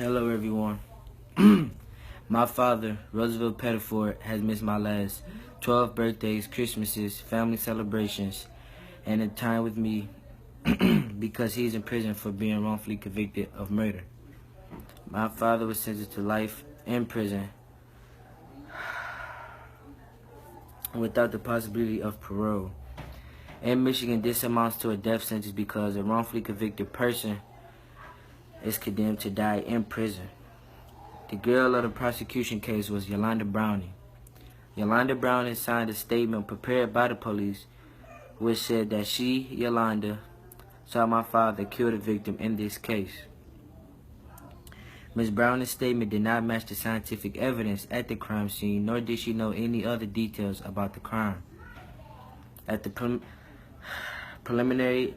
Hello everyone. My father, Roosevelt Pettiford, has missed my last 12 birthdays, Christmases, family celebrations, and a time with me because he's in prison for being wrongfully convicted of murder. My father was sentenced to life in prison without the possibility of parole. In Michigan, this amounts to a death sentence because a wrongfully convicted person is condemned to die in prison. The girl of the prosecution case was Yolanda Browning. Yolanda Browning signed a statement prepared by the police which said that she, Yolanda, saw my father kill the victim in this case. Ms. Browning's statement did not match the scientific evidence at the crime scene, nor did she know any other details about the crime. At the preliminary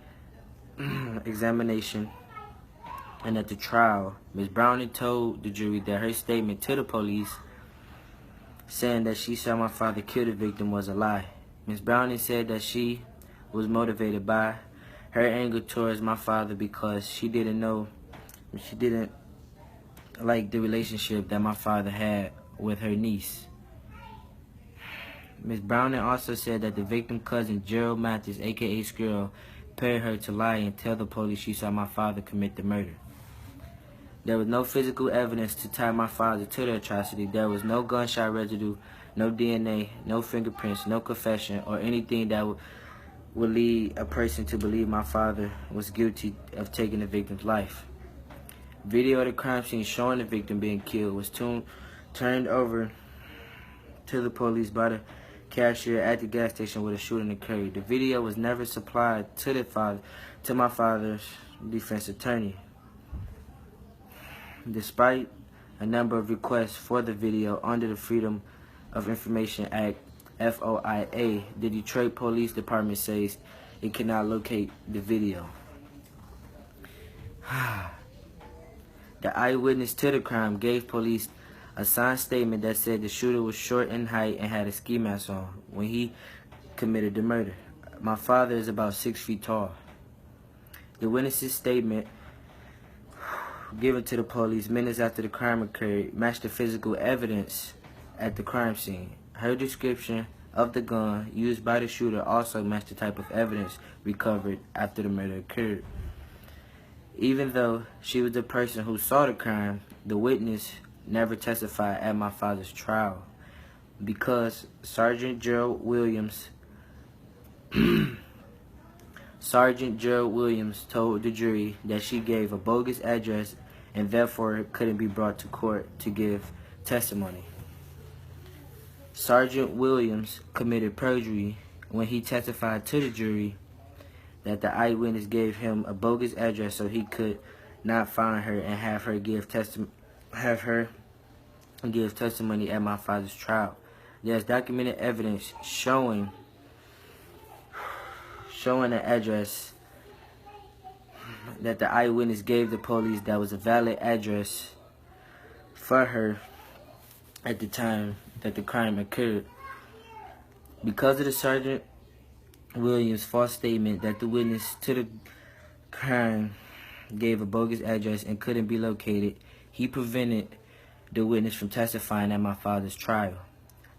examination and at the trial, Ms. Browning told the jury that her statement to the police saying that she saw my father kill the victim was a lie. Ms. Browning said that she was motivated by her anger towards my father because she didn't like the relationship that my father had with her niece. Ms. Browning also said that the victim's cousin, Gerald Mathis, aka Squirrel, paid her to lie and tell the police she saw my father commit the murder. There was no physical evidence to tie my father to the atrocity. There was no gunshot residue, no DNA, no fingerprints, no confession, or anything that would lead a person to believe my father was guilty of taking the victim's life. Video of the crime scene showing the victim being killed was turned over to the police by the cashier at the gas station where the shooting occurred. The video was never supplied to my father's defense attorney. Despite a number of requests for the video under the Freedom of Information Act, FOIA, the Detroit Police Department says it cannot locate the video. The eyewitness to the crime gave police a signed statement that said the shooter was short in height and had a ski mask on when he committed the murder. My father is about 6 feet tall. The witness's statement given to the police minutes after the crime occurred matched the physical evidence at the crime scene. Her description of the gun used by the shooter also matched the type of evidence recovered after the murder occurred. Even though she was the person who saw the crime, the witness never testified at my father's trial because Sergeant Gerald Williams told the jury that she gave a bogus address and therefore couldn't be brought to court to give testimony. Sergeant Williams committed perjury when he testified to the jury that the eyewitness gave him a bogus address so he could not find her and have her give testimony at my father's trial. There's documented evidence showing an address that the eyewitness gave the police that was a valid address for her at the time that the crime occurred. Because of the Sergeant Williams' false statement that the witness to the crime gave a bogus address and couldn't be located, he prevented the witness from testifying at my father's trial.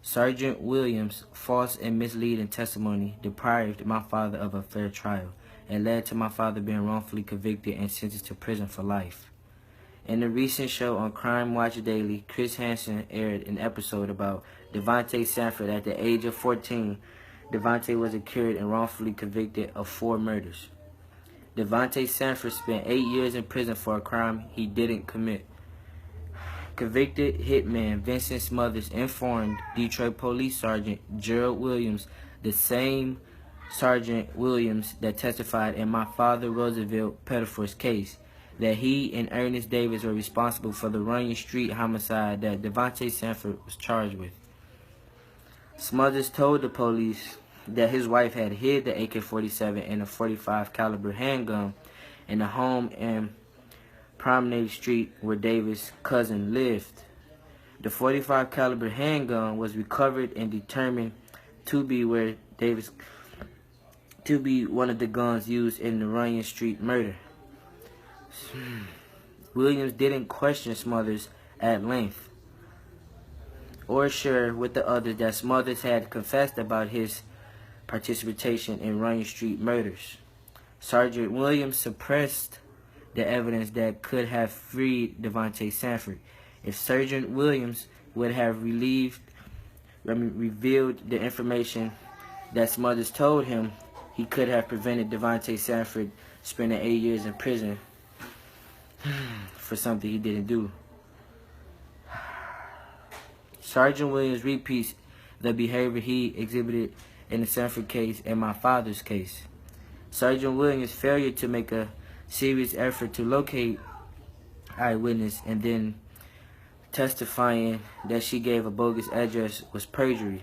Sergeant Williams' false and misleading testimony deprived my father of a fair trial and led to my father being wrongfully convicted and sentenced to prison for life. In the recent show on Crime Watch Daily, Chris Hansen aired an episode about Devontae Sanford. At the age of 14, Devontae was accused and wrongfully convicted of 4 murders. Devontae Sanford spent 8 years in prison for a crime he didn't commit. Convicted hitman Vincent Smothers informed Detroit Police Sergeant Gerald Williams, the same Sergeant Williams that testified in my father Roosevelt Pettiford's case, that he and Ernest Davis were responsible for the Runyon Street homicide that Devontae Sanford was charged with. Smothers told the police that his wife had hid the AK-47 and a .45 caliber handgun in the home in Promenade Street where Davis' cousin lived. The .45 caliber handgun was recovered and determined to be one of the guns used in the Runyon Street murder. Williams didn't question Smothers at length or share with the others that Smothers had confessed about his participation in Runyon Street murders. Sergeant Williams suppressed the evidence that could have freed Devontae Sanford. If Sergeant Williams would have revealed the information that Smothers told him, he could have prevented Devontae Sanford spending 8 years in prison for something he didn't do. Sergeant Williams repeats the behavior he exhibited in the Sanford case and my father's case. Sergeant Williams' failure to make a serious effort to locate eyewitness and then testifying that she gave a bogus address was perjury.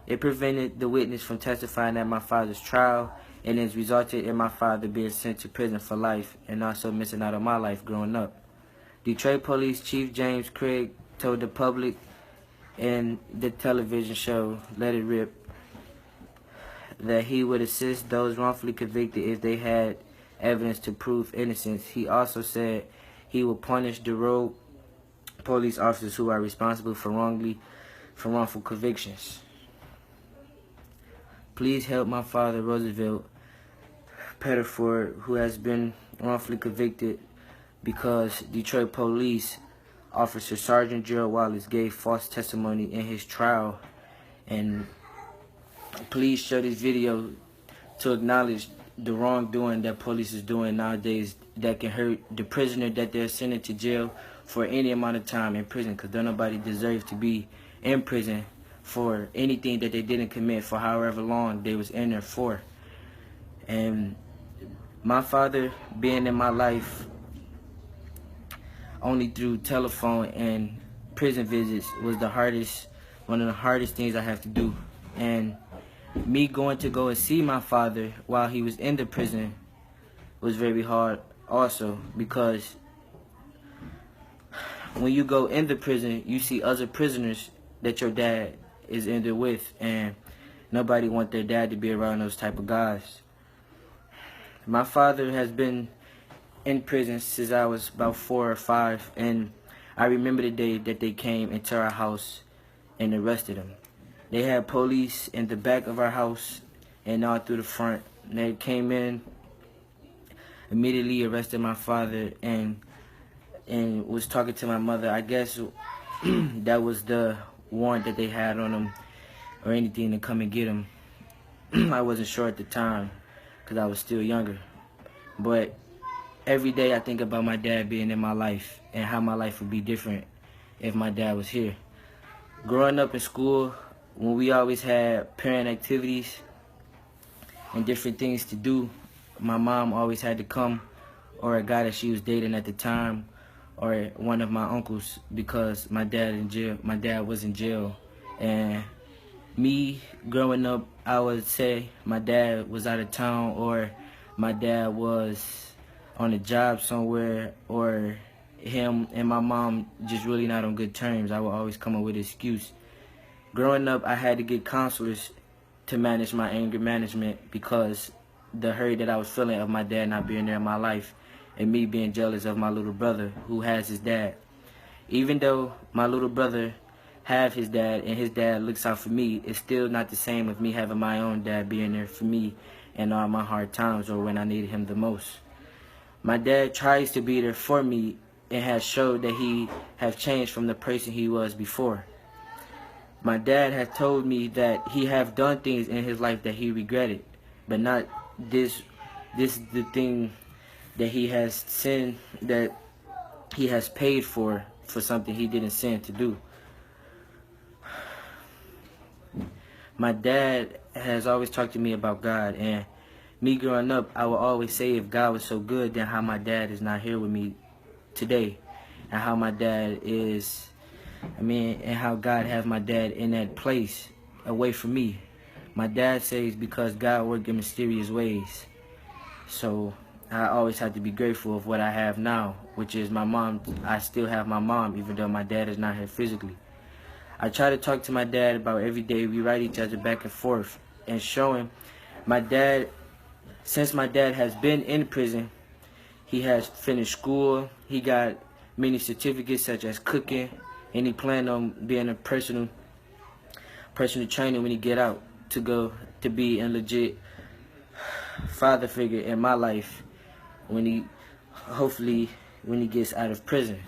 It prevented the witness from testifying at my father's trial, and has resulted in my father being sent to prison for life and also missing out on my life growing up. Detroit Police Chief James Craig told the public in the television show Let It Rip that he would assist those wrongfully convicted if they had evidence to prove innocence. He also said he would punish the rogue police officers who are responsible for wrongful convictions. Please help my father, Roosevelt Pettiford, who has been wrongfully convicted because Detroit Police Officer Sergeant Gerald Wallace gave false testimony in his trial. And please share this video to acknowledge the wrongdoing that police is doing nowadays that can hurt the prisoner that they're sending to jail for any amount of time in prison, because don't nobody deserve to be in prison for anything that they didn't commit for however long they was in there for. And my father being in my life only through telephone and prison visits was one of the hardest things I have to do. And me going to go and see my father while he was in the prison was very hard also, because when you go in the prison, you see other prisoners that your dad is in there with, and nobody want their dad to be around those type of guys. My father has been in prison since I was about 4 or 5, and I remember the day that they came into our house and arrested him. They had police in the back of our house and all through the front. And they came in, immediately arrested my father, and was talking to my mother. I guess that was the warrant that they had on him or anything to come and get him. I wasn't sure at the time because I was still younger. But every day I think about my dad being in my life and how my life would be different if my dad was here. Growing up in school, when we always had parent activities and different things to do, my mom always had to come, or a guy that she was dating at the time, or one of my uncles, because my dad was in jail. And me growing up, I would say my dad was out of town, or my dad was on a job somewhere, or him and my mom just really not on good terms. I would always come up with an excuse. Growing up, I had to get counselors to manage my anger management because the hurt that I was feeling of my dad not being there in my life, and me being jealous of my little brother who has his dad. Even though my little brother have his dad and his dad looks out for me, it's still not the same with me having my own dad being there for me in all my hard times or when I needed him the most. My dad tries to be there for me and has showed that he have changed from the person he was before. My dad has told me that he have done things in his life that he regretted, but not this is the thing that he has sinned, that he has paid for something he didn't sin to do. My dad has always talked to me about God, and me growing up, I would always say, if God was so good, then how my dad is not here with me today, and how my dad is, and how God has my dad in that place away from me. My dad says because God worked in mysterious ways. So I always have to be grateful of what I have now, which is my mom. I still have my mom, even though my dad is not here physically. I try to talk to my dad about every day. We write each other back and forth and show him my dad, since my dad has been in prison, He has finished school. He got many certificates such as cooking, and he planned on being a personal trainer when he get out to go to be a legit father figure in my life when he, hopefully, when he gets out of prison.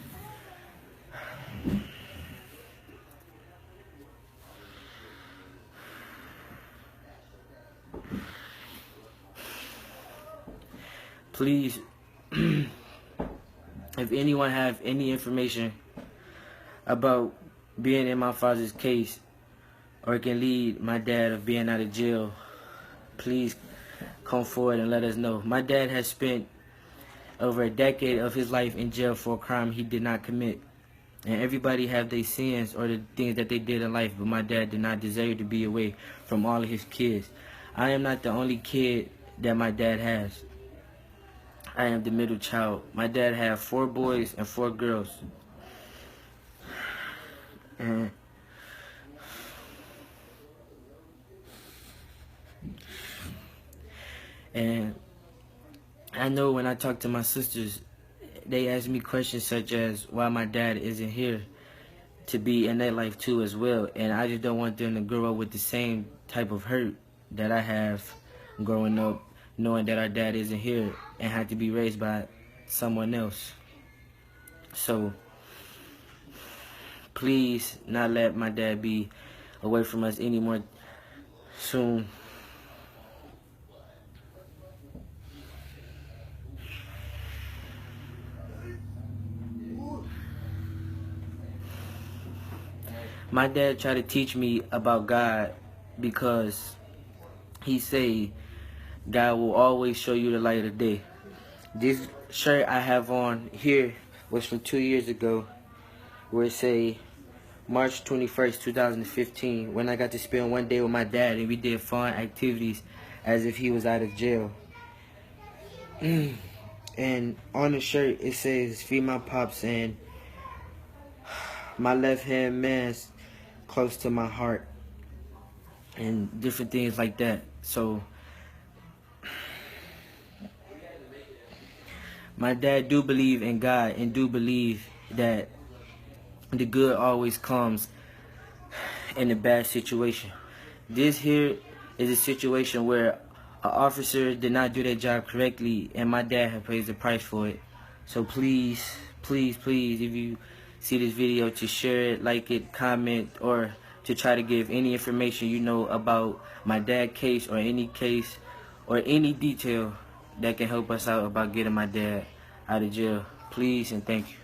Please, if anyone have any information about being in my father's case or can lead my dad of being out of jail, please come forward and let us know. My dad has spent over a decade of his life in jail for a crime he did not commit. And everybody have their sins or the things that they did in life, but my dad did not deserve to be away from all of his kids. I am not the only kid that my dad has. I am the middle child. My dad had 4 boys and 4 girls. And I know when I talk to my sisters, they ask me questions such as why my dad isn't here to be in their life too as well. And I just don't want them to grow up with the same type of hurt that I have growing up, knowing that our dad isn't here and had to be raised by someone else. So please not let my dad be away from us anymore soon. My dad tried to teach me about God because he say God will always show you the light of day. This shirt I have on here was from 2 years ago, where it say March 21st, 2015, when I got to spend one day with my dad and we did fun activities as if he was out of jail. And on the shirt it says "Feed my pops" and my left hand man's close to my heart and different things like that. So my dad do believe in God and do believe that the good always comes in a bad situation. This here is a situation where an officer did not do their job correctly and my dad had paid the price for it. So please, please, please, if you see this video, to share it, like it, comment, or to try to give any information you know about my dad's case or any detail that can help us out about getting my dad out of jail. Please and thank you.